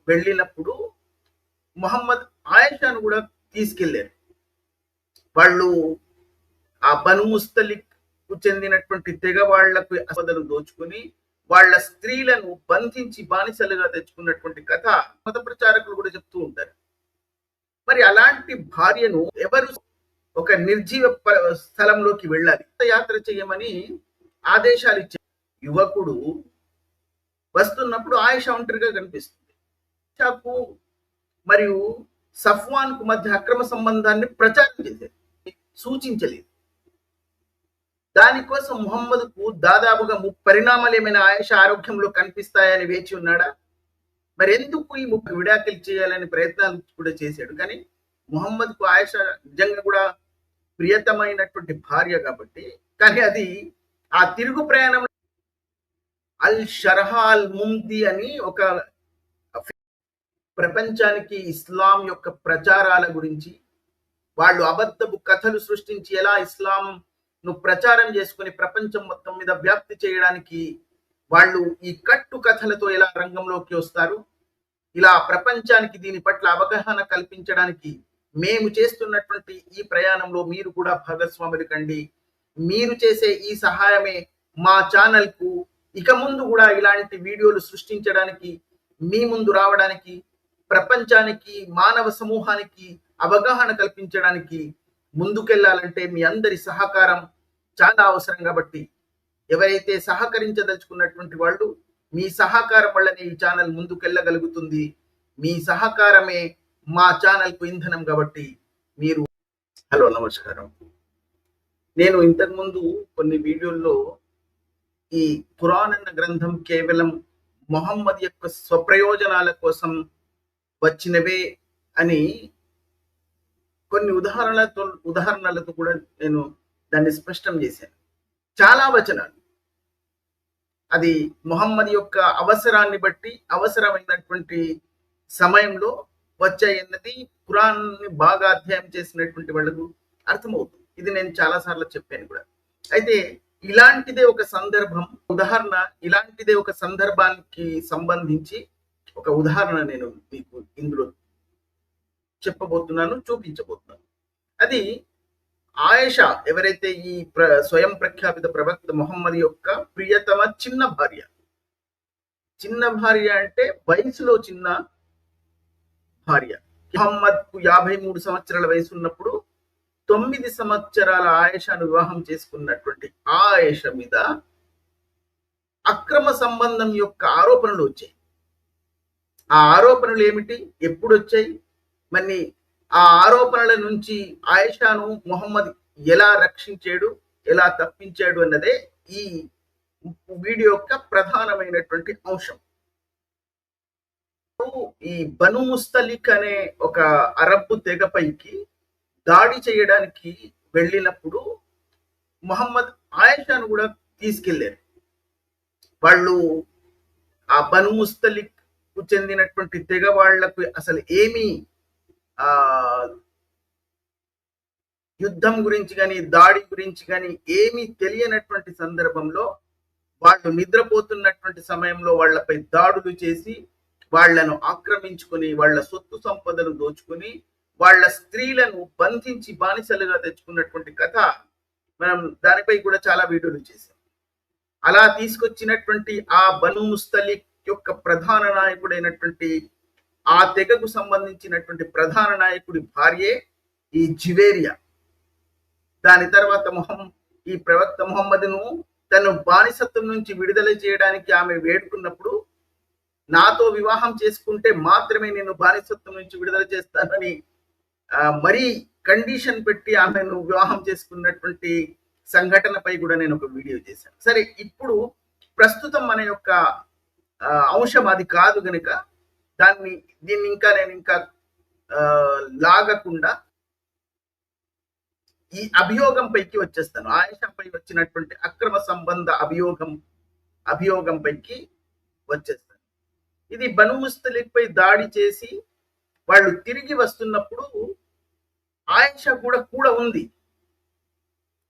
వెళ్ళినప్పుడు మొహమ్మద్ ఆయిషాను కూడా తీసుకెళ్లారు. వాళ్ళు ఆ బను ముస్తలిక్ కు చెందినటువంటి తెగ వాళ్లకు ఆపదలు దోచుకుని వాళ్ళ స్త్రీలను బంధించి బానిసలుగా తెచ్చుకున్నటువంటి కథ మత ప్రచారకులు కూడా చెప్తూ ఉంటారు. మరి అలాంటి భార్యను ఎవరు ఒక నిర్జీవ స్థలంలోకి వెళ్ళాలి, యాత్ర చేయమని ఆదేశాలు ఇచ్చారు. యువకుడు వస్తున్నప్పుడు ఆయిషా ఒంటరిగా కనిపిస్తుంది. ఆయిషాకు మరియు సఫ్వాన్ కు మధ్య అక్రమ సంబంధాన్ని ప్రచారం చేసేది, సూచించలేదు. దానికోసం ముహమ్మద్కు దాదాపుగా పరిణామాలు ఏమైనా ఆయిషా ఆరోగ్యంలో కనిపిస్తాయని వేచి ఉన్నాడా? మరి ఎందుకు ఈ విడాకులు చేయాలని ప్రయత్నాలు కూడా చేశాడు. కానీ ముహమ్మద్కు ఆయిషా నిజంగా కూడా ప్రియతమైనటువంటి భార్య కాబట్టి. కానీ అది ఆ తిరుగు ప్రయాణం అల్ షర్హా అల్ ముమ్ది అని ఒక ప్రపంచానికి ఇస్లాం యొక్క ప్రచారాల గురించి, వాళ్ళు అబద్ధపు కథలు సృష్టించి ఎలా ఇస్లాం ను ప్రచారం చేసుకుని ప్రపంచం మొత్తం మీద వ్యాప్తి చేయడానికి వాళ్ళు ఈ కట్టు కథలతో ఎలా రంగంలోకి వస్తారు, ఇలా ప్రపంచానికి దీని పట్ల అవగాహన కల్పించడానికి మేము చేస్తున్నటువంటి ఈ ప్రయాణంలో మీరు కూడా భాగస్వాములు కండి. మీరు చేసే ఈ సహాయమే మా ఛానల్ కు ఇక ముందు కూడా ఇలాంటి వీడియోలు సృష్టించడానికి, మీ ముందు రావడానికి, ప్రపంచానికి మానవ సమూహానికి అవగాహన కల్పించడానికి ముందుకెళ్లాలంటే మీ అందరి సహకారం చాలా అవసరం. కాబట్టి ఎవరైతే సహకరించదలుచుకున్నటువంటి వాళ్ళు, మీ సహకారం వల్లనే ఈ ఛానల్ ముందుకెళ్ళగలుగుతుంది. మీ సహకారమే మా ఛానల్ కు ఇంధనం. కాబట్టి మీరు హలో నమస్కారం. నేను ఇంతకుముందు కొన్ని వీడియోల్లో ఈ ఖురాన్ అన్న గ్రంథం కేవలం మొహమ్మద్ యొక్క స్వప్రయోజనాల కోసం వచ్చినవే అని కొన్ని ఉదాహరణలతో కూడా నేను దాన్ని స్పష్టం చేశాను. చాలా వచనాలు అది మొహమ్మద్ యొక్క అవసరాన్ని బట్టి అవసరమైనటువంటి సమయంలో వచ్చాయన్నది ఖురాన్ని బాగా అధ్యయనం చేసినటువంటి వాళ్ళకు అర్థమవుతుంది. ఇది నేను చాలా సార్లు చెప్పాను కూడా. అయితే ఇలాంటిదే ఒక సందర్భం, ఇలాంటిదే ఒక సందర్భానికి సంబంధించి ఒక ఉదాహరణ నేను మీకు ఇందులో చెప్పబోతున్నాను, చూపించబోతున్నాను. అది ఆయిషా, ఎవరైతే ఈ స్వయం ప్రఖ్యాపిత ప్రవక్త మొహమ్మద్ యొక్క ప్రియతమ చిన్న భార్య. చిన్న భార్య అంటే వయసులో చిన్న భార్య. మొహమ్మద్ కు 53 సంవత్సరాల వయసు ఉన్నప్పుడు 9 సంవత్సరాల ఆయిషాను వివాహం చేసుకున్నటువంటి ఆయిషా మీద అక్రమ సంబంధం యొక్క ఆరోపణలు వచ్చాయి. ఆ ఆరోపణలు ఏమిటి, ఎప్పుడు వచ్చాయి, మరి ఆ ఆరోపణల నుంచి ఆయిషాను మొహమ్మద్ ఎలా రక్షించాడు, ఎలా తప్పించాడు అన్నదే ఈ వీడియో యొక్క ప్రధానమైనటువంటి అంశం. ఈ బను ముస్తలిక్ అనే ఒక అరబ్బు తెగపైకి దాడి చేయడానికి వెళ్ళినప్పుడు మొహమ్మద్ ఆయిషాను కూడా తీసుకెళ్లారు. వాళ్ళు ఆ బను ముస్తలిక్ కు చెందినటువంటి తెగ వాళ్లకు అసలు ఏమీ యుద్ధం గురించి కానీ దాడి గురించి కానీ ఏమీ తెలియనటువంటి సందర్భంలో వాళ్ళు నిద్రపోతున్నటువంటి సమయంలో వాళ్ళపై దాడులు చేసి వాళ్లను ఆక్రమించుకుని వాళ్ళ సొత్తు సంపదలు దోచుకుని వాళ్ళ స్త్రీలను బంధించి బానిసలుగా తెచ్చుకున్నటువంటి కథ మనం దానిపై కూడా చాలా వీడియోలు చేశాం. అలా తీసుకొచ్చినటువంటి ఆ బను ముస్తలిక్ యొక్క ప్రధాన నాయకుడైనటువంటి ఆ తెగకు సంబంధించినటువంటి ప్రధాన నాయకుడి భార్యే ఈ జివేరియా. దాని తర్వాత ఈ ప్రవక్త మొహమ్మద్ను తను బానిసత్వం నుంచి విడుదల చేయడానికి ఆమె వేడుకున్నప్పుడు, నాతో వివాహం చేసుకుంటే మాత్రమే నేను బానిసత్వం నుంచి విడుదల చేస్తానని మరీ కండిషన్ పెట్టి ఆమెను వివాహం చేసుకున్నటువంటి సంఘటనపై కూడా నేను ఒక వీడియో చేశాను. సరే, ఇప్పుడు ప్రస్తుతం మన యొక్క అంశం అది కాదు గనుక దీన్ని ఇంకా లాగకుండా ఈ అభియోగం పైకి వచ్చేస్తాను. ఆయిషాపై వచ్చినటువంటి అక్రమ సంబంధ అభియోగం పైకి వచ్చేస్తాను. ఇది బను ముస్తలిక్ పై దాడి చేసి వాళ్ళు తిరిగి వస్తున్నప్పుడు ఆయిషా కూడా ఉంది.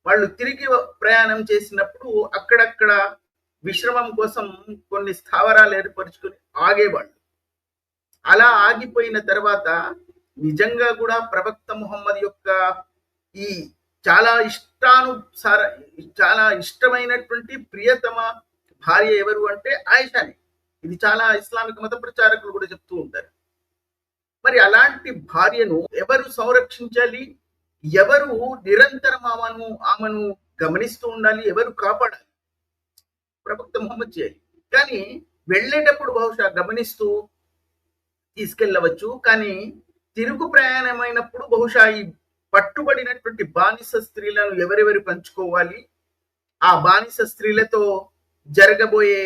వాళ్ళు తిరిగి ప్రయాణం చేసినప్పుడు అక్కడక్కడ విశ్రమం కోసం కొన్ని స్థావరాలు ఏర్పరచుకుని ఆగేవాళ్ళు. అలా ఆగిపోయిన తర్వాత నిజంగా కూడా ప్రవక్త ముహమ్మద్ యొక్క ఈ చాలా ఇష్టానుసార చాలా ఇష్టమైనటువంటి ప్రియతమ భార్య ఎవరు అంటే ఆయిషానే. ఇది చాలా ఇస్లామిక మత ప్రచారకులు కూడా చెప్తూ ఉంటారు. మరి అలాంటి భార్యను ఎవరు సంరక్షించాలి? ఎవరు నిరంతరం ఆమెను గమనిస్తూ ఉండాలి? ఎవరు కాపాడాలి? ప్రవక్త ముహమ్మద్ చేయాలి. కానీ వెళ్ళేటప్పుడు బహుశా గమనిస్తూ తీసుకెళ్ళవచ్చు. కానీ తిరుగు ప్రయాణమైనప్పుడు బహుశా ఈ పట్టుబడినటువంటి బానిస స్త్రీలను ఎవరెవరు పంచుకోవాలి, ఆ బానిస స్త్రీలతో జరగబోయే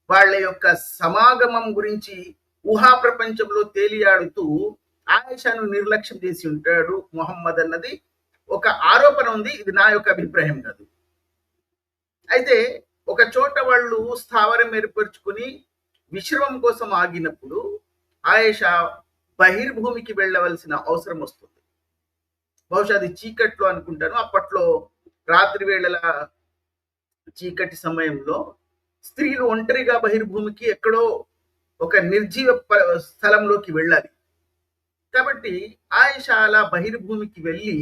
వాళ్ళ యొక్క సమాగమం గురించి ఊహా ప్రపంచంలో తేలియాడుతూ ఆయిషాను నిర్లక్ష్యం చేసి ఉంటాడు మొహమ్మద్ అన్నది ఒక ఆరోపణ ఉంది. ఇది నా యొక్క అభిప్రాయం కాదు. అయితే ఒక చోట వాళ్ళు స్థావరం ఏర్పరచుకుని విశ్రమం కోసం ఆగినప్పుడు ఆయేషా బహిర్భూమికి వెళ్ళవలసిన అవసరం వస్తుంది. బహుశా అది చీకట్లో అనుకుంటాను. అప్పట్లో రాత్రి వేళల చీకటి సమయంలో స్త్రీలు ఒంటరిగా బహిర్భూమికి ఎక్కడో ఒక నిర్జీవ స్థలంలోకి వెళ్ళాలి. కాబట్టి ఆయేషా అలా బహిర్భూమికి వెళ్ళి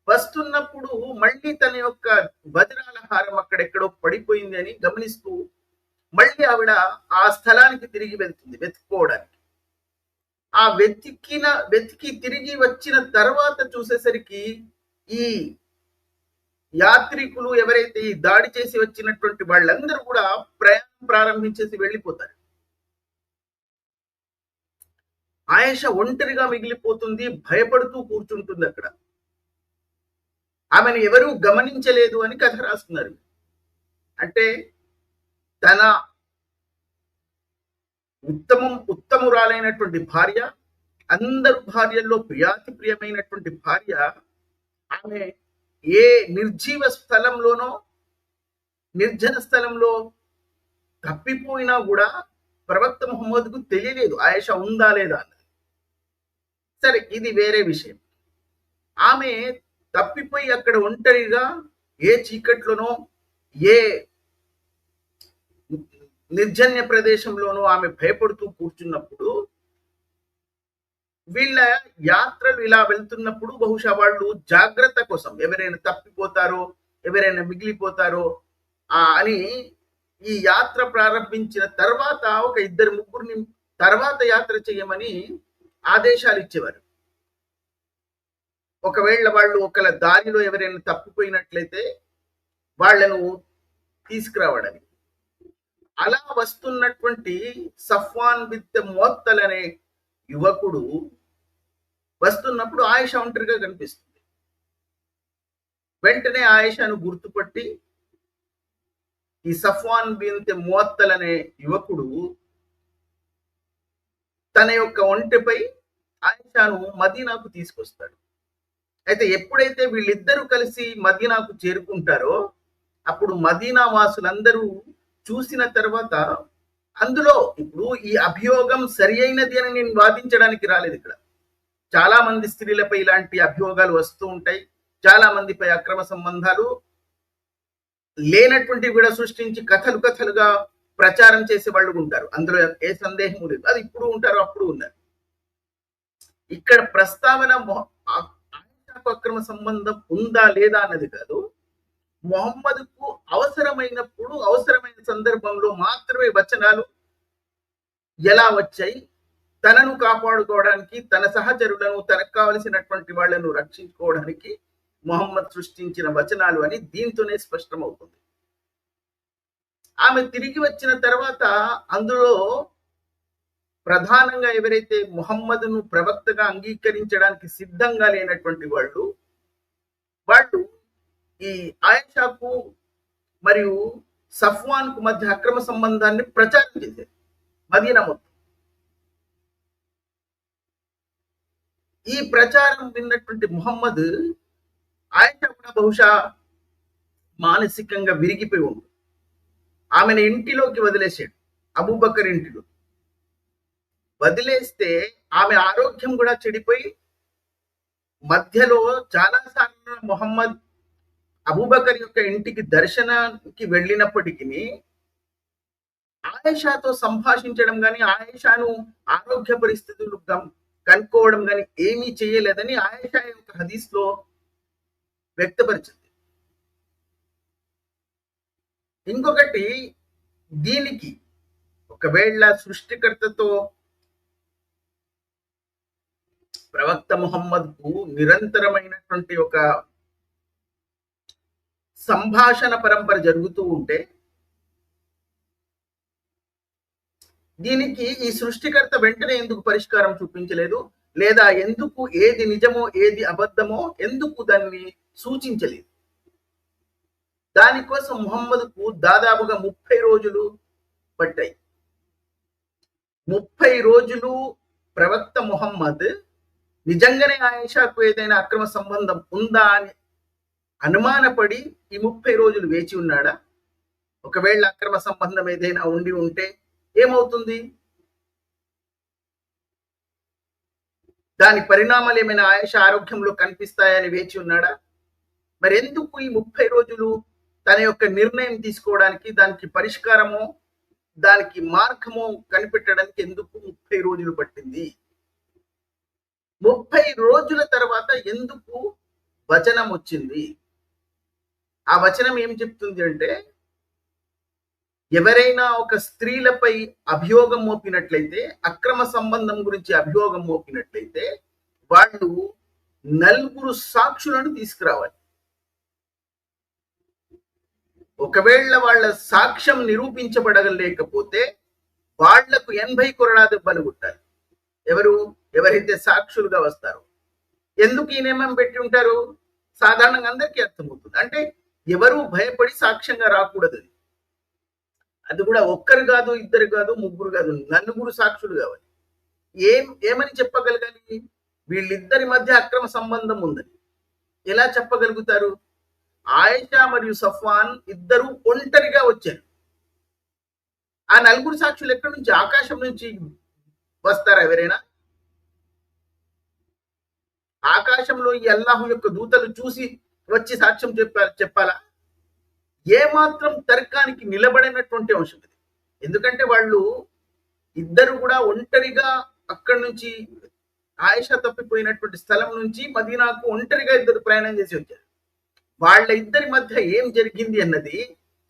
వస్తున్నప్పుడు మళ్ళీ తన యొక్క వజ్రాల హారం అక్కడెక్కడో పడిపోయింది అని గమనిస్తూ మళ్ళీ ఆవిడ ఆ స్థలానికి తిరిగి వెళ్తుంది వెతుక్కోవడానికి. ఆ వెతికి తిరిగి వచ్చిన తర్వాత చూసేసరికి ఈ యాత్రికులు ఎవరైతే ఈ దాడి చేసి వచ్చినటువంటి వాళ్ళందరూ కూడా ప్రయాణం ప్రారంభించేసి వెళ్ళిపోతారు. ఆయేషా ఒంటరిగా మిగిలిపోతుంది, భయపడుతూ కూర్చుంటుంది అక్కడ. ఆమెను ఎవరూ గమనించలేదు అని కథ రాస్తున్నారు. అంటే తన ఉత్తమురాలైనటువంటి భార్య, అందరు భార్యల్లో ప్రియాతి ప్రియమైనటువంటి భార్య, ఆమె ఏ నిర్జీవ స్థలంలోనో నిర్జన స్థలంలో తప్పిపోయినా కూడా ప్రవక్త ముహమ్మద్కు తెలియలేదు ఆయేషా ఉందా లేదా అన్నది. సరే, ఇది వేరే విషయం. ఆమె తప్పిపోయి అక్కడ ఒంటరిగా ఏ చీకట్లోనో ఏ నిర్జన్య ప్రదేశంలోనూ ఆమె భయపడుతూ కూర్చున్నప్పుడు వీళ్ళ యాత్రలు ఇలా వెళ్తున్నప్పుడు బహుశా వాళ్ళు జాగ్రత్త కోసం ఎవరైనా తప్పిపోతారో ఎవరైనా మిగిలిపోతారో అని ఈ యాత్ర ప్రారంభించిన తర్వాత ఒక ఇద్దరు ముగ్గురిని తర్వాత యాత్ర చేయమని ఆదేశాలు ఇచ్చేవారు. ఒకవేళ వాళ్ళు ఒకళ్ళ దారిలో ఎవరైనా తప్పిపోయినట్లయితే వాళ్లను తీసుకురావడానికి. అలా వస్తున్నటువంటి సఫ్వాన్ బిన్ ముఅత్తల్ అనే యువకుడు వస్తున్నప్పుడు ఆయేషా ఒంటరిగా కనిపిస్తుంది. వెంటనే ఆయేషాను గుర్తుపట్టి ఈ సఫ్వాన్ బిన్ ముఅత్తల్ అనే యువకుడు తన యొక్క ఒంటెపై ఆయేషాను మదీనాకు తీసుకొస్తాడు. అయితే ఎప్పుడైతే వీళ్ళిద్దరూ కలిసి మదీనాకు చేరుకుంటారో అప్పుడు మదీనా వాసులందరూ చూసిన తర్వాత, అందులో ఇప్పుడు ఈ అభియోగం సరి అయినది అని నేను వాదించడానికి రాలేదు. ఇక్కడ చాలా మంది స్త్రీలపై ఇలాంటి అభియోగాలు వస్తూ ఉంటాయి. చాలా మందిపై అక్రమ సంబంధాలు లేనటువంటి కూడా సృష్టించి కథలుగా ప్రచారం చేసే వాళ్ళు ఉంటారు. అందులో ఏ సందేహం లేదు. అది ఇప్పుడు ఉంటారు, అప్పుడు ఉన్నారు. ఇక్కడ ప్రస్తావన అక్రమ సంబంధం ఉందా లేదా అన్నది కాదు. మొహమ్మద్కు అవసరమైనప్పుడు అవసరమైన సందర్భంలో మాత్రమే వచనాలు ఎలా వచ్చాయి, తనను కాపాడుకోవడానికి, తన సహచరులను, తనకు కావలసినటువంటి వాళ్లను రక్షించుకోవడానికి మొహమ్మద్ సృష్టించిన వచనాలు అని దీంతోనే స్పష్టమవుతుంది. ఆమె తిరిగి వచ్చిన తర్వాత అందులో ప్రధానంగా ఎవరైతే ముహమ్మదును ప్రవక్తగా అంగీకరించడానికి సిద్ధంగా లేనటువంటి వాళ్ళు ఈ ఆయేషాకు మరియు సఫ్వాన్ కు మధ్య అక్రమ సంబంధాన్ని ప్రచారం చేశారు మదీనా మొత్తం. ఈ ప్రచారం విన్నటువంటి ముహమ్మద్ ఆయేషా కూడా బహుశా మానసికంగా విరిగిపోయి ఉంది. ఆమెను ఇంటిలోకి వదిలేసాడు, అబూబకర్ ఇంటిలో వదిలేస్తే ఆమె ఆరోగ్యం కూడా చెడిపోయి మధ్యలో చాలాసార్లు ముహమ్మద్ అబూబకర్ యొక్క ఇంటికి దర్శనానికి వెళ్ళినప్పటికీ ఆయేషాతో సంభాషించడం గాని, ఆయేషాను ఆరోగ్య పరిస్థితులు కనుక్కోవడం గాని ఏమీ చేయలేదని ఆయేషా యొక్క హదీస్‌లో వ్యక్తపరిచింది. ఇంకొకటి దీనికి ఒకవేళ సృష్టికర్తతో ప్రవక్త ముహమ్మద్‌కు నిరంతరమైనటువంటి ఒక సంభాషణ పరంపర జరుగుతూ ఉంటే దీనికి ఈ సృష్టికర్త వెంటనే ఎందుకు పరిష్కారం చూపించలేదు? లేదా ఎందుకు ఏది నిజమో ఏది అబద్ధమో ఎందుకు దాన్ని సూచించలేదు? దానికోసం ముహమ్మద్‌కు దాదాపుగా 30 రోజులు పట్టాయి. 30 రోజులు ప్రవక్త ముహమ్మద్ నిజంగానే ఆయేషాకు ఏదైనా అక్రమ సంబంధం ఉందా అని అనుమానపడి ఈ 30 రోజులు వేచి ఉన్నాడా? ఒకవేళ అక్రమ సంబంధం ఏదైనా ఉండి ఉంటే ఏమవుతుంది? దాని పరిణామాలు ఏమైనా ఆయేషా ఆరోగ్యంలో కనిపిస్తాయని వేచి ఉన్నాడా? మరి ఎందుకు ఈ 30 రోజులు తన యొక్క నిర్ణయం తీసుకోవడానికి, దానికి పరిష్కారము, దానికి మార్గము కనిపెట్టడానికి ఎందుకు 30 రోజులు పట్టింది? 30 రోజుల తర్వాత ఎందుకు వచనం వచ్చింది? ఆ వచనం ఏం చెప్తుంది అంటే, ఎవరైనా ఒక స్త్రీలపై అభియోగం మోపినట్లయితే, అక్రమ సంబంధం గురించి అభియోగం మోపినట్లయితే వాళ్ళు 4 సాక్షులను తీసుకురావాలి. ఒకవేళ వాళ్ళ సాక్ష్యం నిరూపించబడలేకపోతే వాళ్లకు 80 కొరడా దెబ్బలు కొట్టాలి. ఎవరైతే సాక్షులుగా వస్తారో. ఎందుకు ఈ నియమం పెట్టి ఉంటారు? సాధారణంగా అందరికీ అర్థమవుతుంది. అంటే ఎవరు భయపడి సాక్ష్యంగా రాకూడదు. అది కూడా ఒక్కరు కాదు, ఇద్దరు కాదు, ముగ్గురు కాదు, 4 సాక్షులు కావాలి. ఏమని చెప్పగలగాలి? వీళ్ళిద్దరి మధ్య అక్రమ సంబంధం ఉందని ఎలా చెప్పగలుగుతారు? ఆయేషా మరియు సఫ్వాన్ ఇద్దరు ఒంటరిగా వచ్చారు. ఆ 4 సాక్షులు ఎక్కడి నుంచి? ఆకాశం నుంచి వస్తారా ఎవరైనా? ఆకాశంలో ఈ అల్లాహు యొక్క దూతలు చూసి వచ్చి సాక్ష్యం చెప్పాలా? ఏమాత్రం తర్కానికి నిలబడినటువంటి అంశం ఇది. ఎందుకంటే వాళ్ళు ఇద్దరు కూడా ఒంటరిగా అక్కడి నుంచి ఆయేషా తప్పిపోయినటువంటి స్థలం నుంచి మదీనాకు ఒంటరిగా ఇద్దరు ప్రయాణం చేసి వచ్చారు. వాళ్ళ ఇద్దరి మధ్య ఏం జరిగింది అన్నది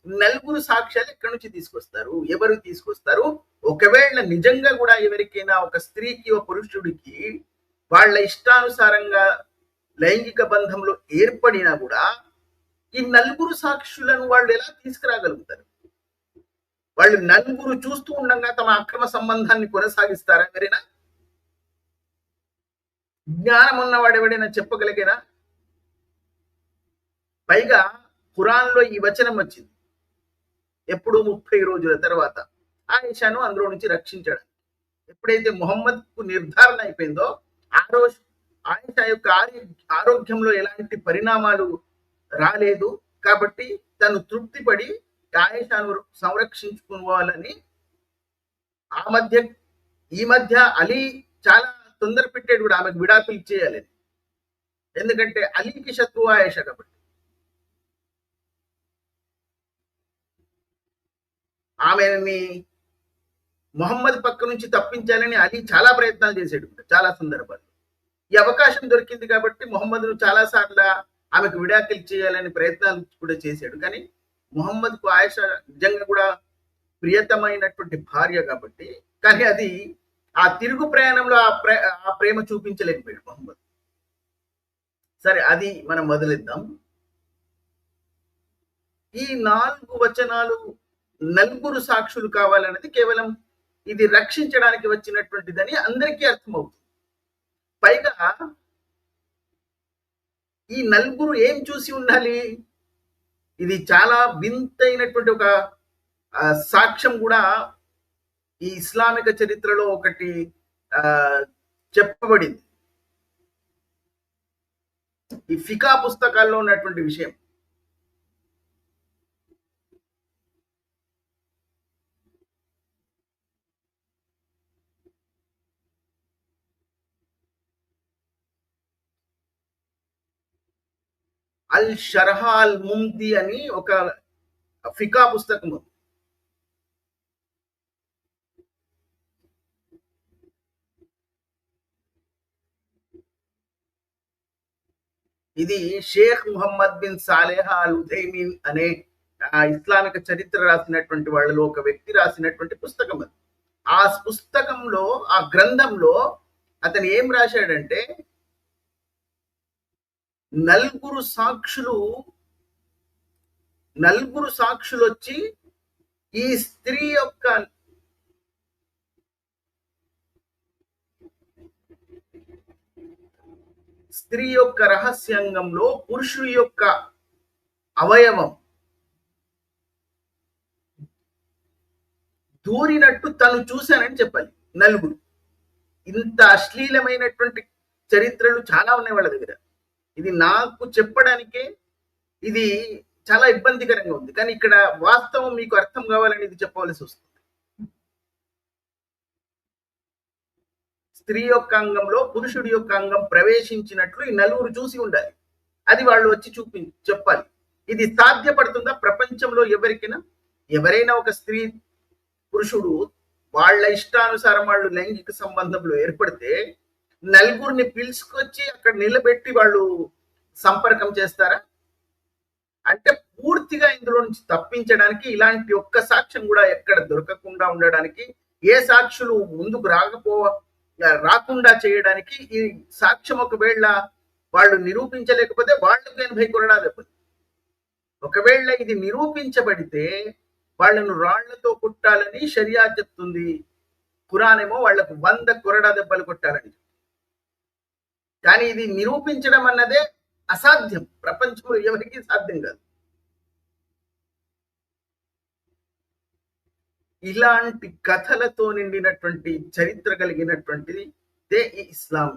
4 సాక్ష్యాలు ఎక్కడి నుంచి తీసుకొస్తారు? ఎవరు తీసుకొస్తారు? ఒకవేళ నిజంగా కూడా ఎవరికైనా ఒక స్త్రీకి ఒక పురుషుడికి వాళ్ళ ఇష్టానుసారంగా లైంగిక బంధంలో ఏర్పడినా కూడా ఈ 4 సాక్షులను వాళ్ళు ఎలా తీసుకురాగలుగుతారు? వాళ్ళు 4 చూస్తూ ఉండగా తమ అక్రమ సంబంధాన్ని కొనసాగిస్తారా? ఎవరైనా జ్ఞానం ఉన్నవాడు ఎవడైనా చెప్పగలిగేనా? పైగా ఖురాన్లో ఈ వచనం వచ్చింది ఎప్పుడు? 30 రోజుల తర్వాత ఆయేషాను అందులో నుంచి రక్షించడానికి. ఎప్పుడైతే ముహమ్మద్కు నిర్ధారణ అయిపోయిందో ఆ రోజు ఆయేషా యొక్క ఆరోగ్యంలో ఎలాంటి పరిణామాలు రాలేదు కాబట్టి తను తృప్తిపడి ఆయేషాను సంరక్షించుకోవాలని ఈ మధ్య అలీ చాలా తొందర పెట్టాడు కూడా ఆమెకు విడాకులు చేయాలని. ఎందుకంటే అలీకి శత్రువు ఆయేషా కాబట్టి. ఆమెని మొహమ్మద్ పక్క నుంచి తప్పించాలని అలీ చాలా ప్రయత్నాలు చేశాడు చాలా సందర్భాల్లో. ఈ అవకాశం దొరికింది కాబట్టి మొహమ్మద్ను చాలా సార్లు ఆమెకు విడాకులు చేయాలని ప్రయత్నాలు కూడా చేశాడు. కానీ మొహమ్మద్కు ఆయేషా నిజంగా కూడా ప్రియతమైనటువంటి భార్య కాబట్టి, కానీ అది ఆ తిరుగు ప్రయాణంలో ఆ ప్రేమ చూపించలేకపోయాడు మొహమ్మద్. సరే, అది మనం వదిలేద్దాం. ఈ 4 వచనాలు 4 సాక్షులు కావాలన్నది కేవలం ఇది రక్షించడానికి వచ్చినటువంటిదని అందరికీ అర్థమవుతుంది. పైగా ఈ 4 ఏం చూసి ఉండాలి? ఇది చాలా వింతైనటువంటి ఒక సాక్ష్యం కూడా ఈ ఇస్లామిక చరిత్రలో ఒకటి చెప్పబడింది. ఈ ఫికా పుస్తకాల్లో ఉన్నటువంటి విషయం. అల్ షర్హా అల్ ముంది అని ఒక ఫికా పుస్తకం ఉంది. ఇది షేక్ ముహమ్మద్ బిన్ సాలేహ్ అల్ ఉథైమీన్ అనే ఇస్లామిక చరిత్ర రాసినటువంటి వాళ్ళలో ఒక వ్యక్తి రాసినటువంటి పుస్తకం అది. ఆ పుస్తకంలో, ఆ గ్రంథంలో అతను ఏం రాశాడంటే, నలుగురు సాక్షులు వచ్చి ఈ స్త్రీ యొక్క రహస్యాంగంలో పురుషుడి యొక్క అవయవం దూరినట్టు తను చూశానని చెప్పాలి. నలుగురు. ఇంత అశ్లీలమైనటువంటి చరిత్రలు చాలా ఉన్నాయి వాళ్ళ దగ్గర. ఇది నాకు చెప్పడానికే ఇది చాలా ఇబ్బందికరంగా ఉంది. కానీ ఇక్కడ వాస్తవం మీకు అర్థం కావాలని ఇది చెప్పవలసి వస్తుంది. స్త్రీ యొక్క అంగంలో పురుషుడి యొక్క అంగం ప్రవేశించినట్లు ఈ నలుగురు చూసి ఉండాలి. అది వాళ్ళు వచ్చి చెప్పాలి. ఇది సాధ్యపడుతుందా ప్రపంచంలో ఎవరికైనా? ఎవరైనా ఒక స్త్రీ పురుషుడు వాళ్ళ ఇష్టానుసారం వాళ్ళు లైంగిక సంబంధంలో ఏర్పడితే నలుగురిని పిలుచుకొచ్చి అక్కడ నిలబెట్టి వాళ్ళు సంపర్కం చేస్తారా? అంటే పూర్తిగా ఇందులో నుంచి తప్పించడానికి ఇలాంటి ఒక్క సాక్ష్యం కూడా ఎక్కడ దొరకకుండా ఉండడానికి, ఏ సాక్షులు ముందుకు రాకుండా చేయడానికి ఈ సాక్ష్యం ఒకవేళ వాళ్ళు నిరూపించలేకపోతే వాళ్ళకు 80 కొరడా దెబ్బలు. ఒకవేళ ఇది నిరూపించబడితే వాళ్ళను రాళ్లతో కొట్టాలని షరియా చెప్తుంది. ఖురాన్ ఏమో వాళ్లకు 100 కొరడా దెబ్బలు కొట్టాలని. కానీ ఇది నిరూపించడం అన్నదే అసాధ్యం. ప్రపంచంలో ఎవరికీ సాధ్యం కాదు. ఇలాంటి కథలతో నిండినటువంటి చరిత్ర కలిగినటువంటిది ఈ ఇస్లాం.